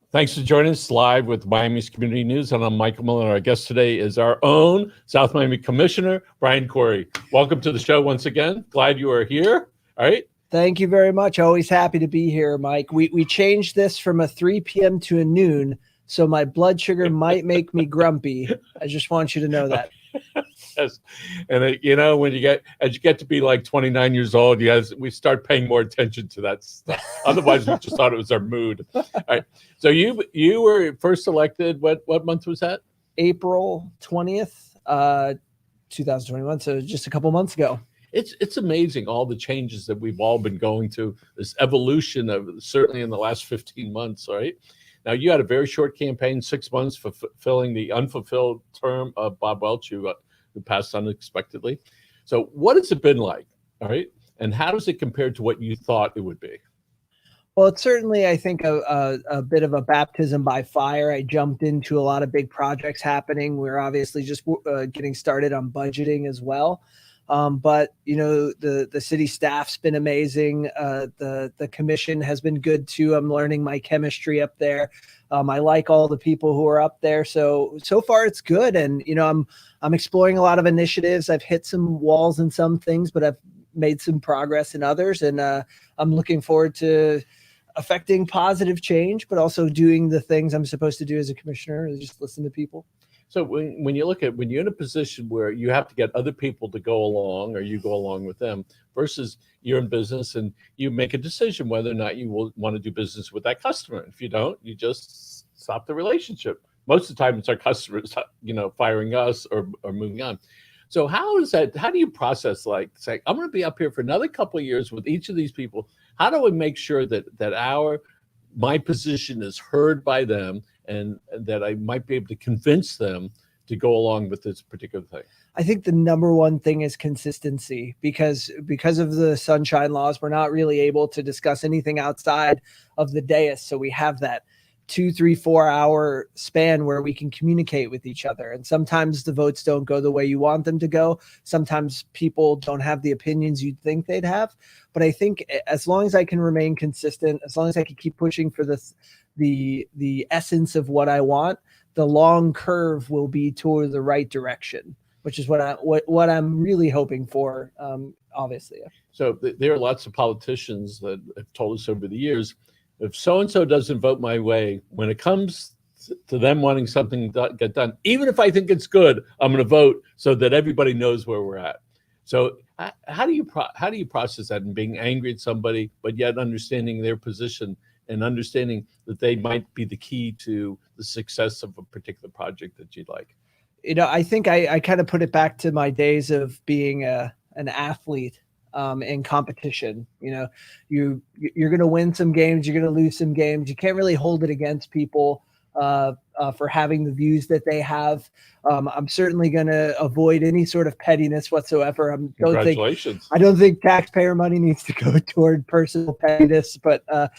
Thanks for joining us live with Miami's Community News. And I'm Michael Miller. Our guest today is our own South Miami Commissioner, Brian Corey. Welcome to the show once again. Glad you are here. All right. Thank you very much. Always happy to be here, Mike. We changed this from a 3 p.m. to a noon, so my blood sugar might make me grumpy. I just want you to know that. Yes. And when you get to be like 29 years old, we start paying more attention to that stuff. Otherwise, we just thought it was our mood. All right. So you were first elected. What month was that? April 20th, 2021. So just a couple months ago. It's amazing all the changes that we've all been going through. This evolution of certainly in the last 15 months. All right. Now, you had a very short campaign, 6 months, for fulfilling the unfulfilled term of Bob Welch, who passed unexpectedly. So what has it been like? All right. And how does it compare to what you thought it would be? Well, it's certainly, I think, a bit of a baptism by fire. I jumped into a lot of big projects happening. We're obviously just getting started on budgeting as well. But the city staff's been amazing. The commission has been good too. I'm learning my chemistry up there. I like all the people who are up there. So far it's good. And I'm exploring a lot of initiatives. I've hit some walls in some things, but I've made some progress in others. And I'm looking forward to affecting positive change, but also doing the things I'm supposed to do as a commissioner, just listen to people. So when you're in a position where you have to get other people to go along, or you go along with them, versus you're in business and you make a decision whether or not you will want to do business with that customer. If you don't, you just stop the relationship. Most of the time it's our customers, firing us or moving on. So how do you process, like, say, I'm going to be up here for another couple of years with each of these people. How do we make sure that my position is heard by them, and that I might be able to convince them to go along with this particular thing? I think the number one thing is consistency, because of the sunshine laws, we're not really able to discuss anything outside of the dais. So we have that 2, 3, 4 hour span where we can communicate with each other. And sometimes the votes don't go the way you want them to go. Sometimes people don't have the opinions you'd think they'd have. But I think as long as I can remain consistent, as long as I can keep pushing for the essence of what I want, the long curve will be toward the right direction, which is what I'm really hoping for, obviously. So there are lots of politicians that have told us over the years, if so-and-so doesn't vote my way, when it comes to them wanting something to get done, even if I think it's good, I'm going to vote so that everybody knows where we're at. So how do you process that, and being angry at somebody, but yet understanding their position and understanding that they might be the key to the success of a particular project that you'd like? I think I kind of put it back to my days of being an athlete. In competition, you're going to win some games, you're going to lose some games. You can't really hold it against people for having the views that they have. I'm certainly going to avoid any sort of pettiness whatsoever. Congratulations. I don't think taxpayer money needs to go toward personal pettiness, but I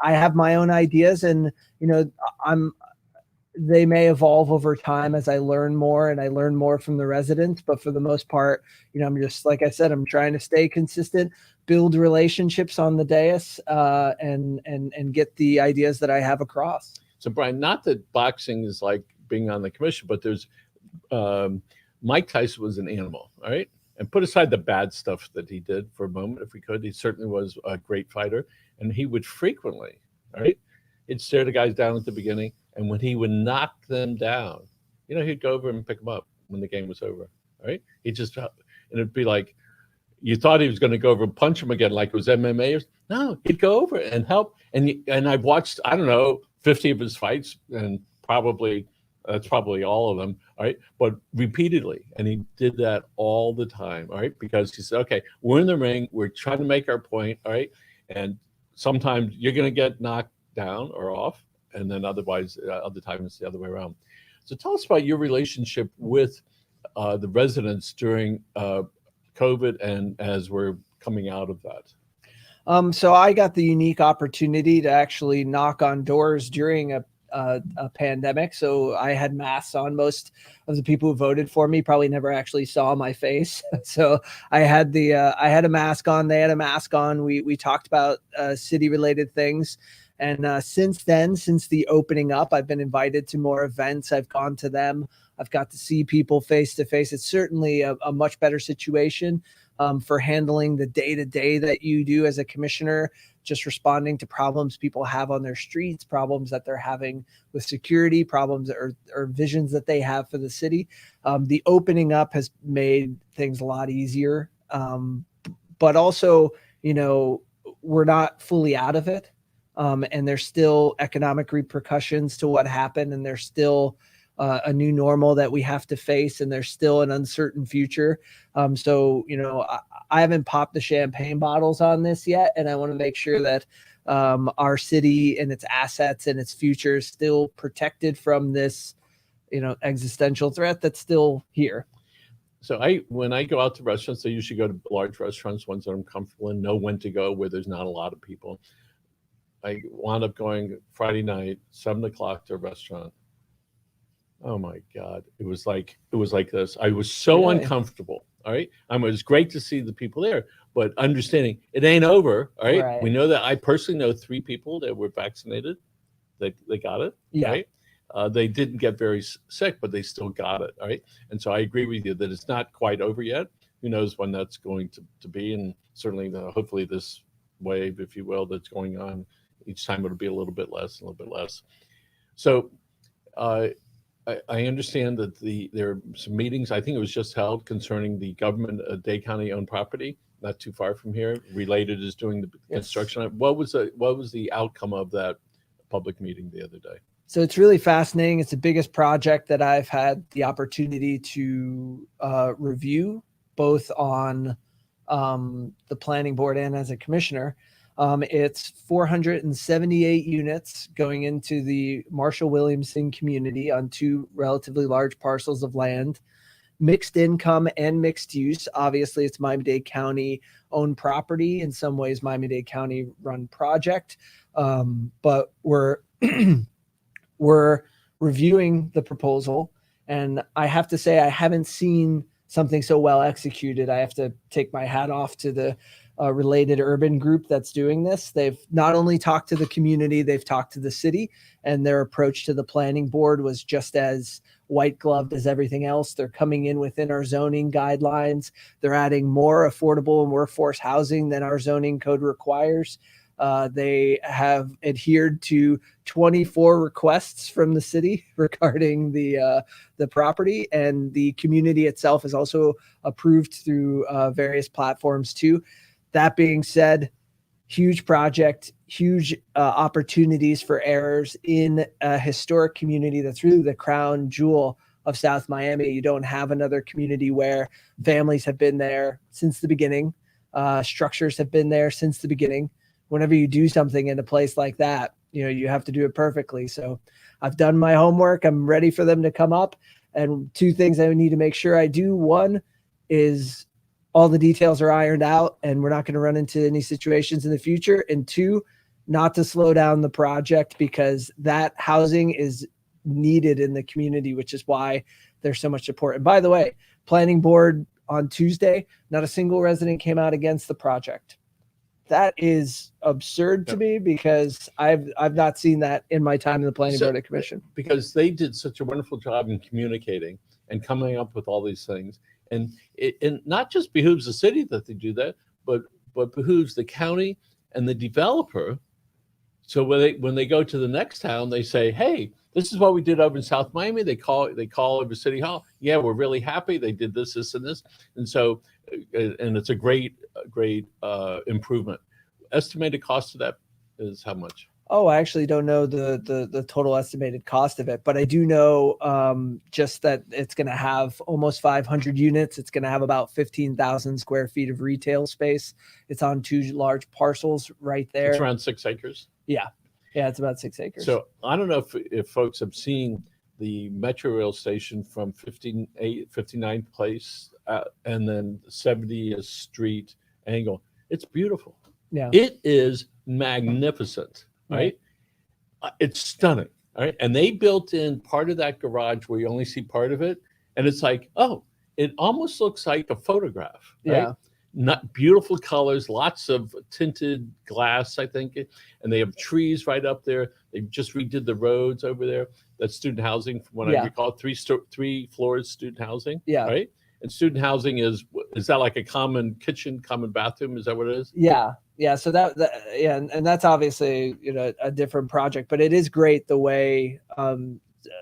have my own ideas, and they may evolve over time as I learn more, and I learn more from the residents. But for the most part, I'm just, like I said, I'm trying to stay consistent, build relationships on the dais, and get the ideas that I have across. So, Brian, not that boxing is like being on the commission, but there's Mike Tyson was an animal, all right? And put aside the bad stuff that he did for a moment, if we could. He certainly was a great fighter, and he would frequently, all right, he'd stare the guys down at the beginning. And when he would knock them down, he'd go over and pick them up when the game was over, right? And it'd be like, you thought he was going to go over and punch him again like it was MMA. No, he'd go over and help. And I've watched, 50 of his fights, and that's probably all of them, all right? But repeatedly. And he did that all the time, all right? Because he said, okay, we're in the ring. We're trying to make our point, all right? And sometimes you're going to get knocked down or off. And then other times it's the other way around. So tell us about your relationship with the residents during COVID and as we're coming out of that. So I got the unique opportunity to actually knock on doors during a pandemic. So I had masks on. Most of the people who voted for me probably never actually saw my face. So I had a mask on. They had a mask on. We talked about city related things. And since then, since the opening up, I've been invited to more events. I've gone to them. I've got to see people face to face. It's certainly a much better situation for handling the day-to-day that you do as a commissioner, just responding to problems people have on their streets, problems that they're having with security, problems or visions that they have for the city. The opening up has made things a lot easier. But also, we're not fully out of it. And there's still economic repercussions to what happened. And there's still a new normal that we have to face. And there's still an uncertain future. So, I haven't popped the champagne bottles on this yet. And I want to make sure that our city and its assets and its future is still protected from this, existential threat that's still here. So when I go out to restaurants, I usually go to large restaurants, ones that I'm comfortable in, know when to go, where there's not a lot of people. I wound up going Friday night, 7:00 to a restaurant. Oh my God. It was like this. I was so Really? Uncomfortable. All right. It was great to see the people there, but understanding it ain't over. All right. Right. We know that I personally know 3 people that were vaccinated. They got it. Yeah. Right. They didn't get very sick, but they still got it. All right. And so I agree with you that it's not quite over yet. Who knows when that's going to be. And certainly, hopefully this wave, if you will, that's going on, each time it'll be a little bit less, a little bit less. So I understand that there are some meetings. I think it was just held concerning the government Dade County owned property, not too far from here. Related is doing the construction. What was the outcome of that public meeting the other day? So it's really fascinating. It's the biggest project that I've had the opportunity to review, both on the planning board and as a commissioner. It's 478 units going into the Marshall Williamson community on 2 relatively large parcels of land, mixed income and mixed use. Obviously, it's Miami-Dade County owned property, in some ways Miami-Dade County run project. But we're reviewing the proposal, and I have to say I haven't seen something so well executed. I have to take my hat off to the Related Urban group that's doing this. They've not only talked to the community, they've talked to the city, and their approach to the planning board was just as white gloved as everything else. They're coming in within our zoning guidelines. They're adding more affordable and workforce housing than our zoning code requires. They have adhered to 24 requests from the city regarding the property, and the community itself is also approved through various platforms too. That being said, huge project, huge opportunities for errors in a historic community that's really the crown jewel of South Miami. You don't have another community where families have been there since the beginning, structures have been there since the beginning. Whenever you do something in a place like that, you have to do it perfectly. So I've done my homework. I'm ready for them to come up. And 2 things I need to make sure I do. One is all the details are ironed out and we're not going to run into any situations in the future. And 2, not to slow down the project, because that housing is needed in the community, which is why there's so much support. And by the way, planning board on Tuesday, not a single resident came out against the project. That is absurd to me, because I've not seen that in my time in the planning board and commission. Because they did such a wonderful job in communicating and coming up with all these things. And it not just behooves the city that they do that, but behooves the county and the developer. So when they go to the next town, they say, "Hey, this is what we did over in South Miami." They call over City Hall. Yeah, we're really happy. They did this, this, and this. And so, and it's a great improvement. Estimated cost of that is how much? Oh, I actually don't know the total estimated cost of it, but I do know just that it's going to have almost 500 units. It's going to have about 15,000 square feet of retail space. It's on 2 large parcels right there. It's around 6 acres. Yeah, it's about 6 acres. So I don't know if folks have seen the Metro Rail station from 59th Place and then 70th Street angle. It's beautiful. Yeah, it is magnificent. Right? It's stunning. All right. And they built in part of that garage where you only see part of it. And it's like, oh, it almost looks like a photograph. Right? Yeah. not beautiful colors, lots of tinted glass, I think, and they have trees right up there. They just redid the roads over there. That's student housing, from what I Yeah. recall, three floors student housing, Yeah. right? And student housing is that like a common kitchen, common bathroom? Is that what it is? Yeah. Yeah. So yeah. And that's obviously, a different project, but it is great the way,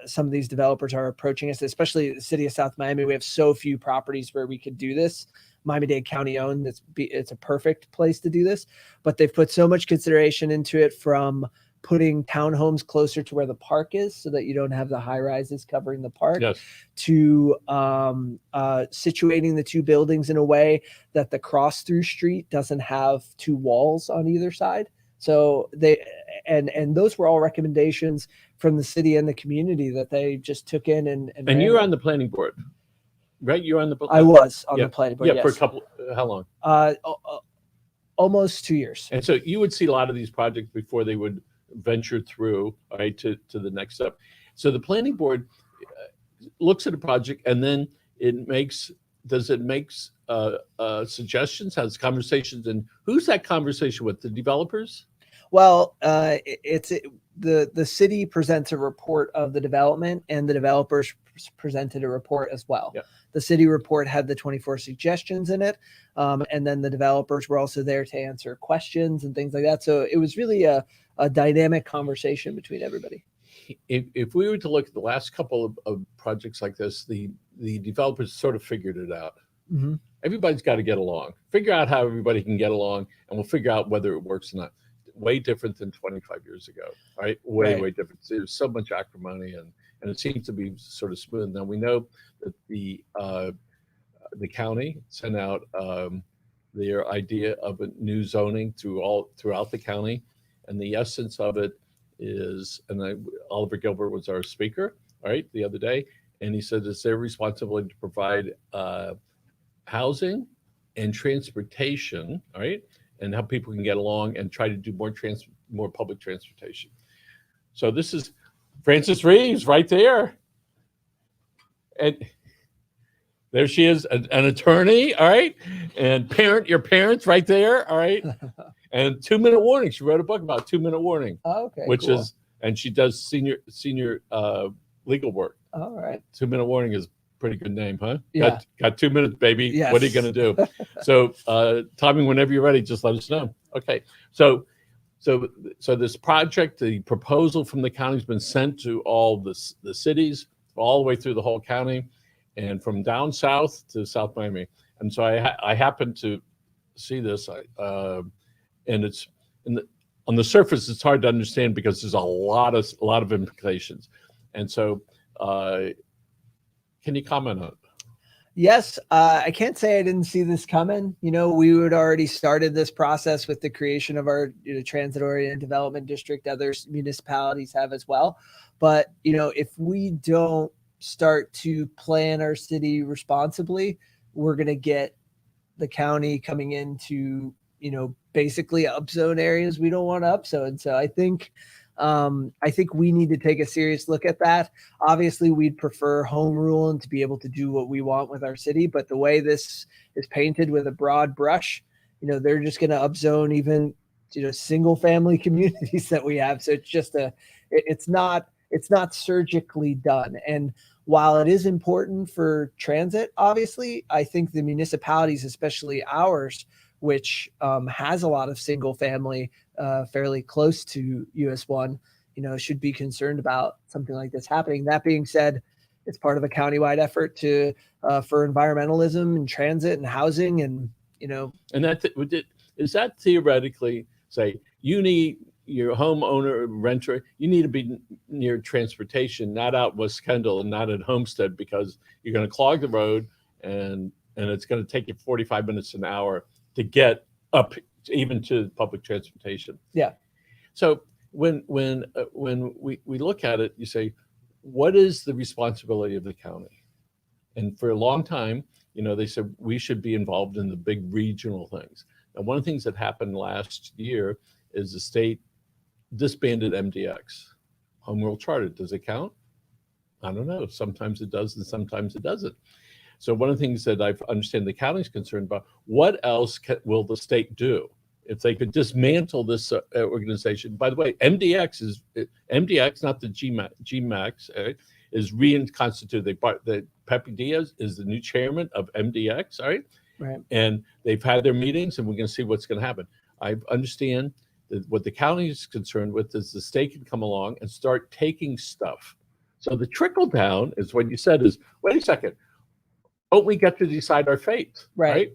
some of these developers are approaching us, especially the city of South Miami. We have so few properties where we could do this. Miami-Dade County owned. It's a perfect place to do this, but they've put so much consideration into it, from putting townhomes closer to where the park is so that you don't have the high rises covering the park, Yes. to situating the two buildings in a way that the cross through street doesn't have two walls on either side. So and those were all recommendations from the city and the community that they just took in and And you're on the planning board, right? You're on the. I was on Yeah. the planning board. Yeah, Yes. for a couple. How long? Almost 2 years. And so you would see a lot of these projects before they would venture through, all right, to the next step. So the planning board looks at a project, and then does it make suggestions, has conversations, and who's that conversation with? The developers? Well, the city presents a report of the development, and the developers presented a report as well. Yeah. The city report had the 24 suggestions in it, and then the developers were also there to answer questions and things like that. So it was really a dynamic conversation between everybody. If we were to look at the last couple of projects like this, the developers sort of figured it out. Mm-hmm. Everybody's got to get along. Figure out how everybody can get along, and we'll figure out whether it works or not. Way different than 25 years ago, right? Way different. There's so much acrimony, and it seems to be sort of smooth. Now we know that the county sent out their idea of a new zoning throughout the county, and the essence of it is, Oliver Gilbert was our speaker, all right, the other day, and he said it's their responsibility to provide housing and transportation, all right, and how people can get along, and try to do more public transportation. So this is Frances Reeves right there. And there she is, an attorney, all right, and your parents right there, all right, and 2-minute warning. She wrote a book about 2-minute warning, Okay, which cool. and she does senior legal work. All right. 2-minute warning is a pretty good name, huh? Yeah. Got 2 minutes, baby. Yes. What are you going to do? So, Tommy, whenever you're ready, just let us know. Okay. So this project, the proposal from the county has been sent to all the cities, all the way through the whole county, and from down south to South Miami. And so I happened to see this, and it's on the surface, it's hard to understand because there's a lot of implications. And so, can you comment on it? Yes, I can't say I didn't see this coming. We had already started this process with the creation of our transit-oriented development district. Other municipalities have as well. But, if we don't start to plan our city responsibly, we're going to get the county coming into, basically upzone areas we don't want to upzone. So I think we need to take a serious look at that. Obviously, we'd prefer home rule and to be able to do what we want with our city. But the way this is painted with a broad brush, they're just going to upzone even, single family communities that we have. So it's just it's not surgically done. And while it is important for transit, obviously, I think the municipalities, especially ours, which has a lot of single family fairly close to US 1, should be concerned about something like this happening. That being said, it's part of a countywide effort for environmentalism and transit and housing, and And is that theoretically say you need your homeowner renter, you need to be near transportation, not out West Kendall and not at Homestead, because you're going to clog the road and it's going to take you 45 minutes an hour to get up even to public transportation. Yeah. So when we look at it, you say, what is the responsibility of the county? And for a long time, they said we should be involved in the big regional things. And one of the things that happened last year is the state disbanded MDX, Home Rule Charter. Does it count? I don't know. Sometimes it does and sometimes it doesn't. So one of the things that I understand the county's concerned about, what else will the state do if they could dismantle this organization? By the way, MDX, not the GMAX, is reconstituted. Pepe Diaz is the new chairman of MDX, all right? Right. And they've had their meetings, and we're going to see what's going to happen. I understand that what the county is concerned with is the state can come along and start taking stuff. So the trickle down is what you said is, wait a second, don't we get to decide our fate, right?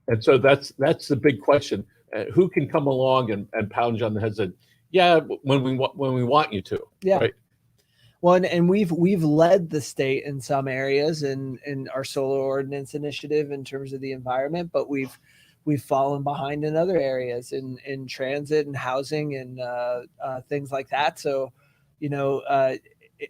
And so that's the big question. Who can come along and pound you on the head and say, yeah, when we want you to, yeah. Right? Well, and we've led the state in some areas in our solar ordinance initiative in terms of the environment, but we've fallen behind in other areas in transit and housing and things like that. So,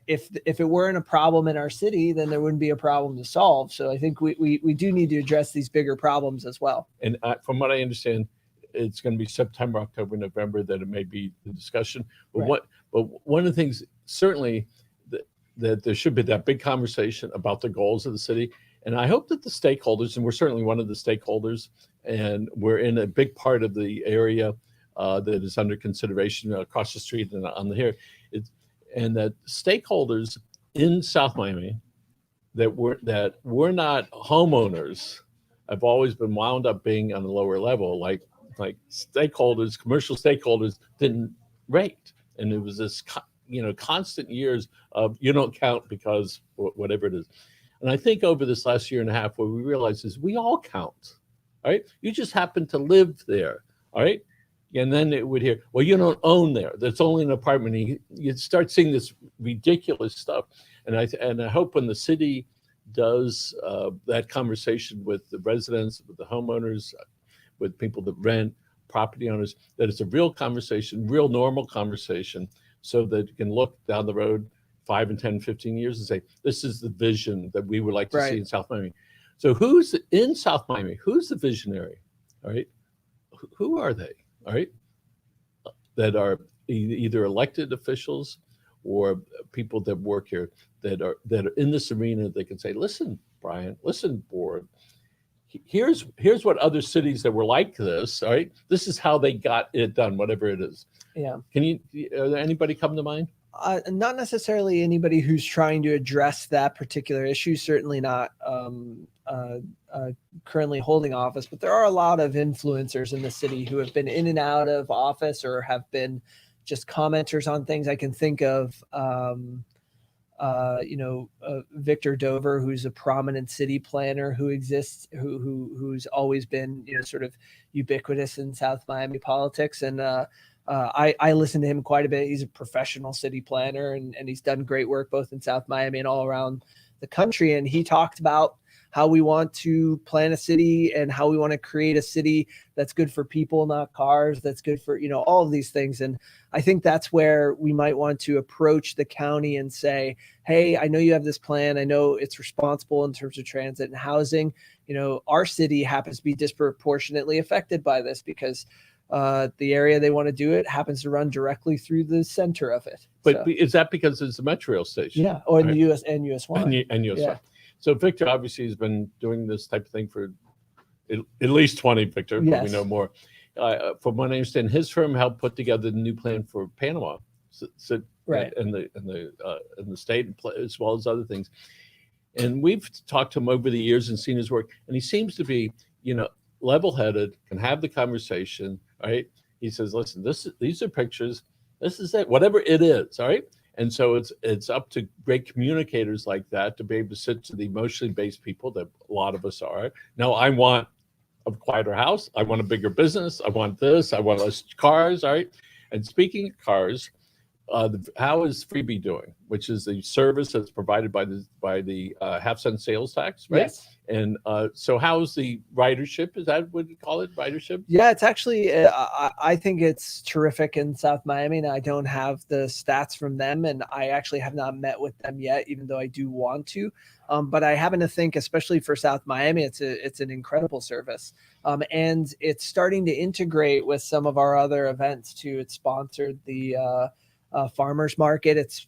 if it weren't a problem in our city, then there wouldn't be a problem to solve. So I think we do need to address these bigger problems as well. And from what I understand, it's going to be September, October, November that it may be the discussion. But Right. But one of the things certainly that there should be that big conversation about the goals of the city. And I hope that the stakeholders, and we're certainly one of the stakeholders, and we're in a big part of the area that is under consideration across the street and on the here. And that stakeholders in South Miami that we're not homeowners have always been wound up being on the lower level, like stakeholders, commercial stakeholders didn't rate, and it was this constant years of you don't count because whatever it is. And I think over this last year and a half, what we realized is we all count, all right? You just happen to live there, all right? And then it would hear, well, you don't own there. That's only an apartment. And you start seeing this ridiculous stuff. And I hope when the city does that conversation with the residents, with the homeowners, with people that rent, property owners, that it's a real conversation, real normal conversation, so that you can look down the road 5 and 10, 15 years and say, this is the vision that we would like to see in South Miami. So who's in South Miami? Who's the visionary? All right. Who are they? All right. That are either elected officials or people that work here that are in this arena. They can say, listen, Brian, listen, board, here's what other cities that were like this, all right, this is how they got it done, whatever it is. Yeah. Are there anybody come to mind? Not necessarily anybody who's trying to address that particular issue, certainly not currently holding office, but there are a lot of influencers in the city who have been in and out of office or have been just commenters on things. I can think of Victor Dover, who's a prominent city planner who exists, who's always been sort of ubiquitous in South Miami politics. And I listen to him quite a bit. He's a professional city planner, and he's done great work both in South Miami and all around the country. And he talked about how we want to plan a city and how we want to create a city that's good for people, not cars, that's good for, all of these things. And I think that's where we might want to approach the county and say, hey, I know you have this plan. I know it's responsible in terms of transit and housing. Our city happens to be disproportionately affected by this because the area they want to do it happens to run directly through the center of it. But is that because it's a metro rail station? Yeah, or in the US and US1. And US1. Yeah. So Victor obviously has been doing this type of thing for at least 20, Victor, Yes. but we know more. From what I understand, his firm helped put together the new plan for Panama, Right. in the state, as well as other things. And we've talked to him over the years and seen his work, and he seems to be, level-headed, can have the conversation. Right? He says, "Listen, these are pictures. This is it. Whatever it is, all right." And so it's up to great communicators like that to be able to sit to the emotionally based people that a lot of us are. No, I want a quieter house. I want a bigger business. I want this. I want less cars. All right. And speaking of cars, how is Freebie doing? Which is the service that's provided by the half-cent sales tax, right? Yes. And so how's the ridership? Is that what you call it, ridership? Yeah, it's actually, I think it's terrific in South Miami. And I don't have the stats from them, and I actually have not met with them yet, even though I do want to. But I happen to think, especially for South Miami, it's an incredible service. And it's starting to integrate with some of our other events too. It's sponsored the farmers market. It's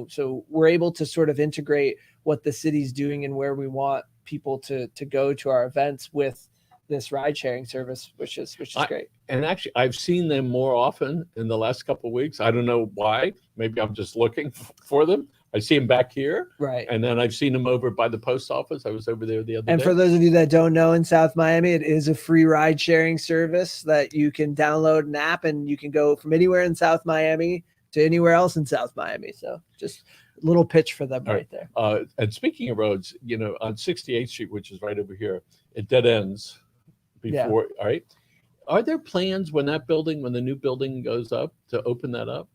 so we're able to sort of integrate what the city's doing and where we want people to go to our events with this ride sharing service, which is great. And actually, I've seen them more often in the last couple of weeks. I don't know why. Maybe I'm just looking for them. I see them back here. Right. And then I've seen them over by the post office. I was over there the other day. And for those of you that don't know, in South Miami, it is a free ride sharing service that you can download an app and you can go from anywhere in South Miami to anywhere else in South Miami. So just a little pitch for them right there. And speaking of roads, on 68th Street, which is right over here, it dead ends before. All right. Are there plans when the new building goes up to open that up?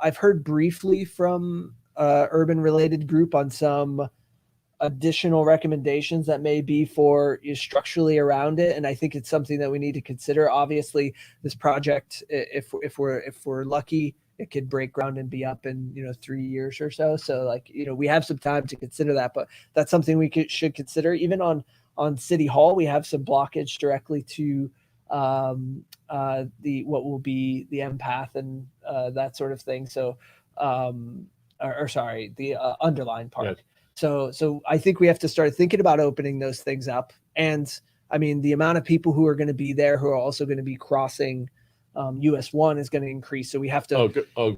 I've heard briefly from urban related group on some additional recommendations that may be for structurally around it, and I think it's something that we need to consider. Obviously, this project, if we're lucky, it could break ground and be up in 3 years or so. So we have some time to consider that, but that's something we should consider. Even on City Hall, we have some blockage directly to what will be the empath and that sort of thing. So the Underline Park. Yes. So I think we have to start thinking about opening those things up. And I mean, the amount of people who are going to be there who are also going to be crossing US 1 is going to increase. So we have to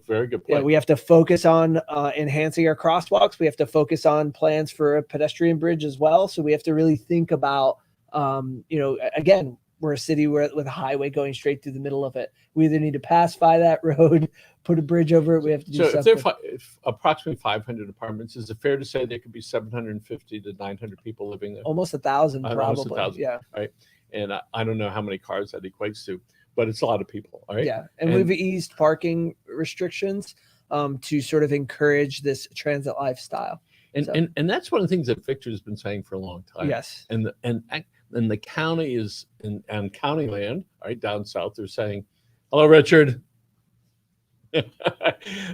very good point. Yeah, we have to focus on enhancing our crosswalks. We have to focus on plans for a pedestrian bridge as well. So we have to really think about again, we're a city with a highway going straight through the middle of it. We either need to pass by that road, put a bridge over it. We have to do something. So if approximately 500 apartments, is it fair to say there could be 750 to 900 people living there? Almost 1,000, probably. Almost 1,000. Yeah. Right. And I don't know how many cars that equates to, but it's a lot of people. All right. Yeah. And we've eased parking restrictions to sort of encourage this transit lifestyle. And that's one of the things that Victor's been saying for a long time. Yes. And the county is on county land, right down south. They're saying, "Hello, Richard."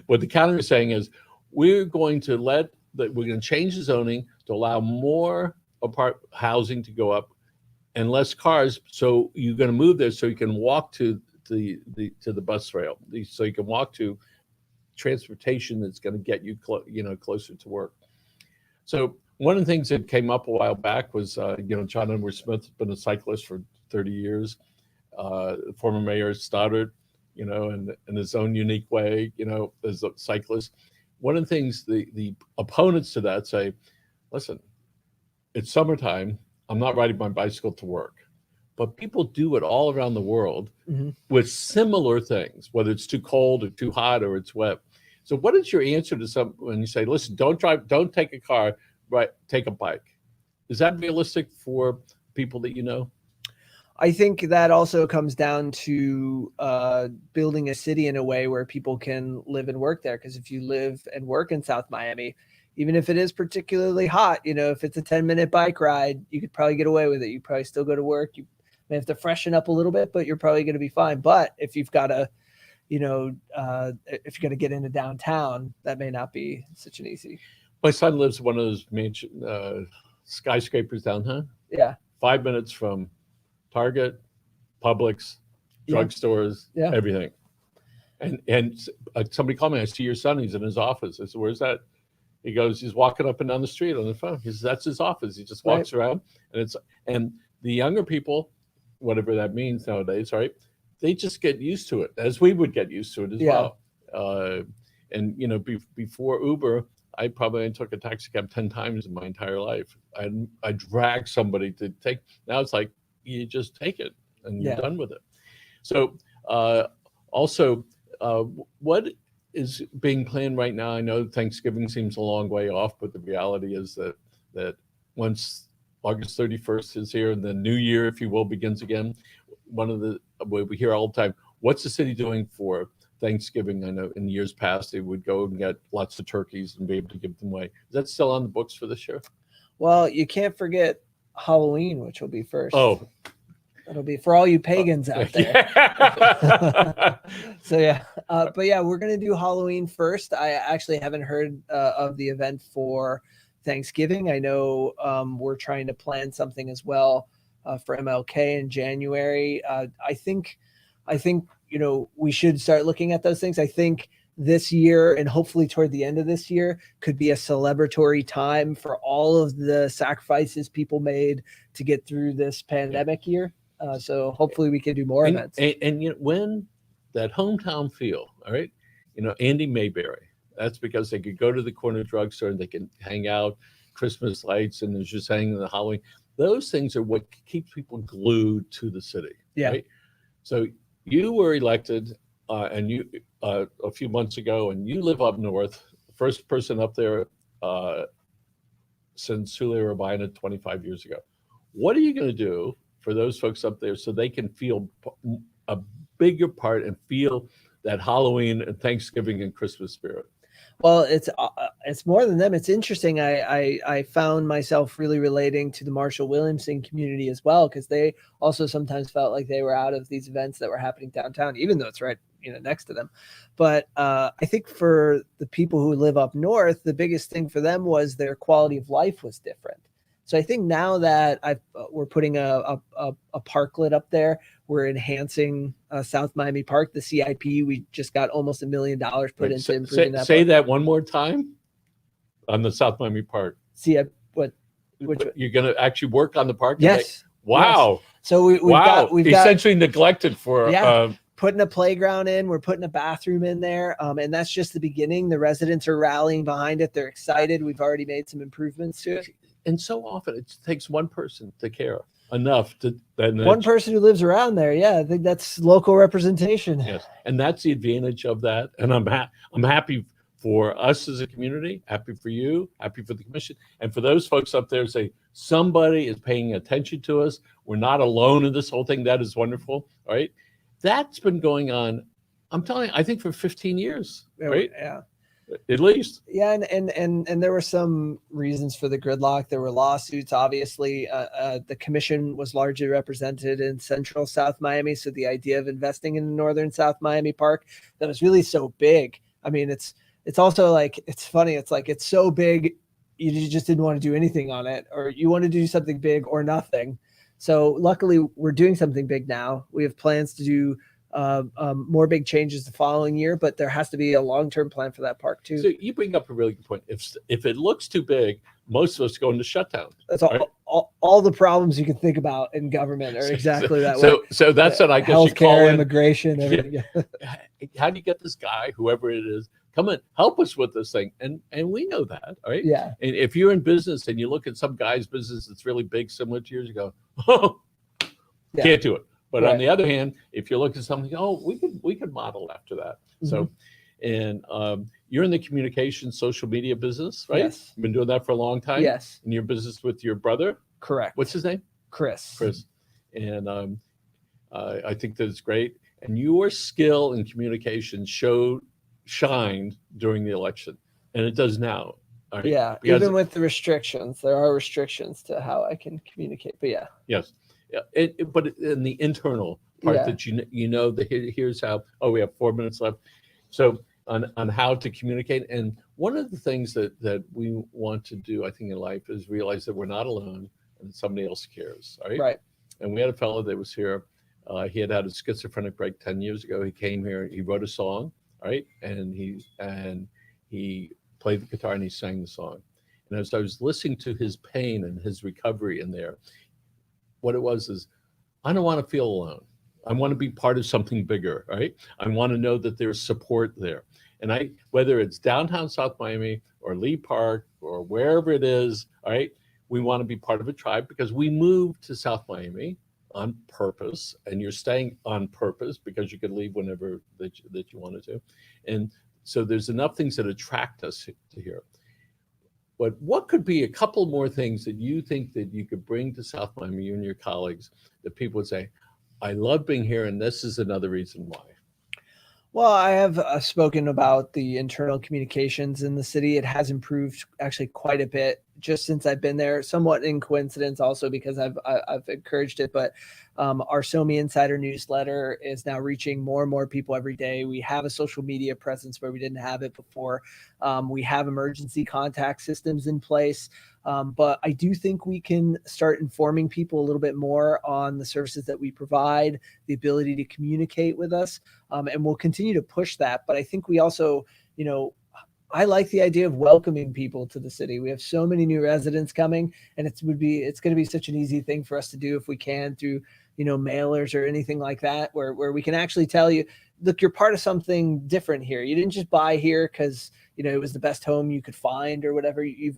What the county is saying is, we're going to change the zoning to allow more housing to go up and less cars. So you're going to move there so you can walk to the bus rail, so you can walk to transportation that's going to get you closer to work. So one of the things that came up a while back was, John Edward Smith has been a cyclist for 30 years. Former Mayor Stoddard, in his own unique way, as a cyclist. One of the things the opponents to that say, listen, it's summertime. I'm not riding my bicycle to work. But people do it all around the world with similar things, whether it's too cold or too hot or it's wet. So what is your answer to when you say, listen, don't take a car, right? Take a bike. Is that realistic for people that you know? I think that also comes down to building a city in a way where people can live and work there. Because if you live and work in South Miami, even if it is particularly hot, if it's a 10-minute bike ride, you could probably get away with it. You probably still go to work. You may have to freshen up a little bit, but you're probably going to be fine. But if you've got to, if you're going to get into downtown, that may not be such an easy. My son lives in one of those skyscrapers downtown. Yeah. 5 minutes from Target, Publix, drugstores, everything. And somebody called me. I see your son. He's in his office. I said, "Where's that?" He goes, "He's walking up and down the street on the phone." He says, "That's his office." He just walks around, and the younger people, whatever that means nowadays, right? They just get used to it, as we would get used to it as well. Before Uber, I probably took a taxi cab 10 times in my entire life. I dragged somebody to take. Now it's like you just take it and you're done with it. So what is being planned right now? I know Thanksgiving seems a long way off, but the reality is that once August 31st is here and the new year, if you will, begins again, we hear all the time, what's the city doing for Thanksgiving? I know in years past, they would go and get lots of turkeys and be able to give them away. Is that still on the books for this year? Well, you can't forget Halloween, which will be first. Oh, that'll be for all you pagans out there. So but we're going to do Halloween first. I actually haven't heard of the event for Thanksgiving. I know we're trying to plan something as well for MLK in January. I think we should start looking at those things. I think this year and hopefully toward the end of this year could be a celebratory time for all of the sacrifices people made to get through this pandemic year. So hopefully we can do more events. And you know, when that hometown feel, all right, you know, Andy Mayberry, that's because they could go to the corner drugstore and they can hang out, Christmas lights, and there's just hanging the Halloween. Those things are what keeps people glued to the city. Yeah. Right? So you were elected and you a few months ago, and you live up north, first person up there since Sule Urbina 25 years ago. What are you going to do for those folks up there so they can feel a bigger part and feel that Halloween and Thanksgiving and Christmas spirit? Well, it's more than them. It's interesting. I found myself really relating to the Marshall Williamson community as well, because they also sometimes felt like they were out of these events that were happening downtown, even though it's right, you know, next to them. But I think for the people who live up north, the biggest thing for them was their quality of life was different. So I think now that we're putting a parklet up there, we're enhancing South Miami Park, the CIP. We just got almost $1 million put into improving that. Say that one more time on the South Miami Park. CIP, You're going to actually work on the park? Yes. Wow. Yes. So we've essentially neglected for putting a playground in. We're putting a bathroom in there, and that's just the beginning. The residents are rallying behind it. They're excited. We've already made some improvements to it. And so often it takes one person to care enough to one person who lives around there. Yeah, I think that's local representation. Yes, and that's the advantage of that. And I'm happy for us as a community, happy for you, happy for the commission, and for those folks up there say somebody is paying attention to us. We're not alone in this whole thing. That is wonderful. All right, that's been going on. I'm telling you, I think for 15 years. Right? Yeah. At least. Yeah, and there were some reasons for the gridlock. There were lawsuits, obviously. The commission was largely represented in central South Miami, so the idea of investing in northern South Miami Park that was really so big. I mean, it's also like, it's funny. It's like, it's so big, you just didn't want to do anything on it, or you want to do something big or nothing. So luckily, we're doing something big now. We have plans to do more big changes the following year, but there has to be a long-term plan for that park too. So you bring up a really good point. If it looks too big, most of us go into shutdown. That's all the problems you can think about in government are exactly that way. So that's what I guess healthcare, you call immigration, everything. Yeah. How do you get this guy, whoever it is, come in, help us with this thing? And we know that, right? Yeah. And if you're in business and you look at some guy's business that's really big, similar to yours, you go, oh, can't do it. But on the other hand, if you look at something, we could model after that. Mm-hmm. So, and you're in the communication social media business, right? Yes. You've been doing that for a long time. Yes. In your business with your brother. Correct. What's his name? Chris. And I think that's great. And your skill in communication shined during the election, and it does now. Right? Yeah. Because even with the restrictions, there are restrictions to how I can communicate. But yeah. Yes. Yeah, but in the internal part that you know that here's how. Oh, we have 4 minutes left. So on how to communicate, and one of the things that we want to do, I think, in life is realize that we're not alone and somebody else cares. Right. Right. And we had a fellow that was here. He had a schizophrenic break 10 years ago. He came here. He wrote a song. Right, and he played the guitar and he sang the song. And as I was listening to his pain and his recovery in there, what it was is, I don't want to feel alone. I want to be part of something bigger, right? I want to know that there's support there. And whether it's downtown South Miami or Lee Park or wherever it is, all right, we want to be part of a tribe because we moved to South Miami on purpose, and you're staying on purpose because you could leave whenever that you wanted to. And so there's enough things that attract us to here. But what could be a couple more things that you think that you could bring to South Miami, you and your colleagues, that people would say, I love being here, and this is another reason why? Well, I have spoken about the internal communications in the city. It has improved actually quite a bit just since I've been there, somewhat in coincidence also because I've encouraged it, but our SOMI Insider newsletter is now reaching more and more people every day. We have a social media presence where we didn't have it before. We have emergency contact systems in place. But I do think we can start informing people a little bit more on the services that we provide, the ability to communicate with us, and we'll continue to push that. But I think we also, I like the idea of welcoming people to the city. We have so many new residents coming, and it's going to be such an easy thing for us to do if we can through, mailers or anything like that, where we can actually tell you, look, you're part of something different here. You didn't just buy here because, it was the best home you could find or whatever. You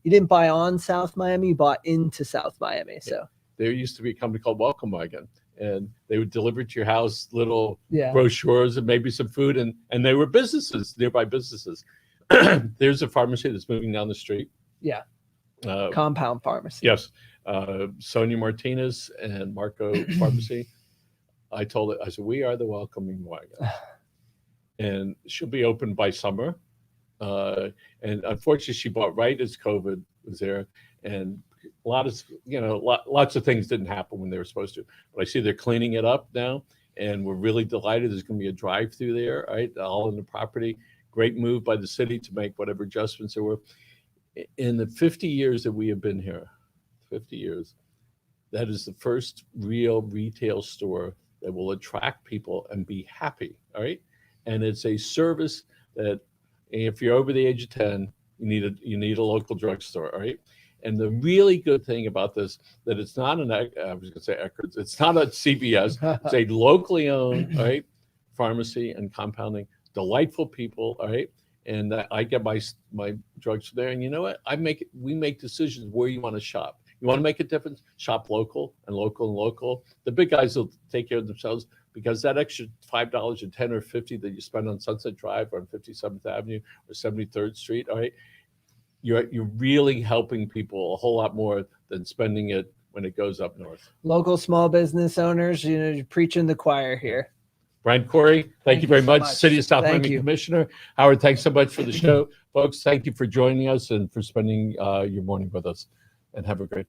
didn't buy on South Miami, you bought into South Miami. So there used to be a company called Welcome Wagon, and they would deliver to your house little yeah. brochures and maybe some food, and they were businesses, nearby businesses. There's a pharmacy that's moving down the street. Yeah. Compound Pharmacy. Yes. Sonia Martinez and Marco Pharmacy. I told it, I said, we are the welcoming wagon. And she'll be open by summer. And unfortunately, she bought right as COVID was there. And lots of things didn't happen when they were supposed to. But I see they're cleaning it up now. And we're really delighted. There's going to be a drive-through there, right? All in the property. Great move by the city to make whatever adjustments there were. In the 50 years that we have been here, 50 years, that is the first real retail store that will attract people and be happy, all right? And it's a service that if you're over the age of 10, you need a local drugstore, all right? And the really good thing about this, that it's not I was gonna say Eckerd's, it's not a CVS, it's a locally owned, all right, pharmacy and compounding, delightful people, all right? And I get my drugs there, and you know what? We make decisions where you want to shop. You want to make a difference? Shop local and local and local. The big guys will take care of themselves, because that extra $5 or $10 or $50 that you spend on Sunset Drive or on 57th Avenue or 73rd Street, all right, you're really helping people a whole lot more than spending it when it goes up north. Local small business owners, you're preaching the choir here. Brian Corey, thank you very so much. City of South Miami Commissioner. Howard, thanks so much for the show. Folks, thank you for joining us and for spending your morning with us. And have a great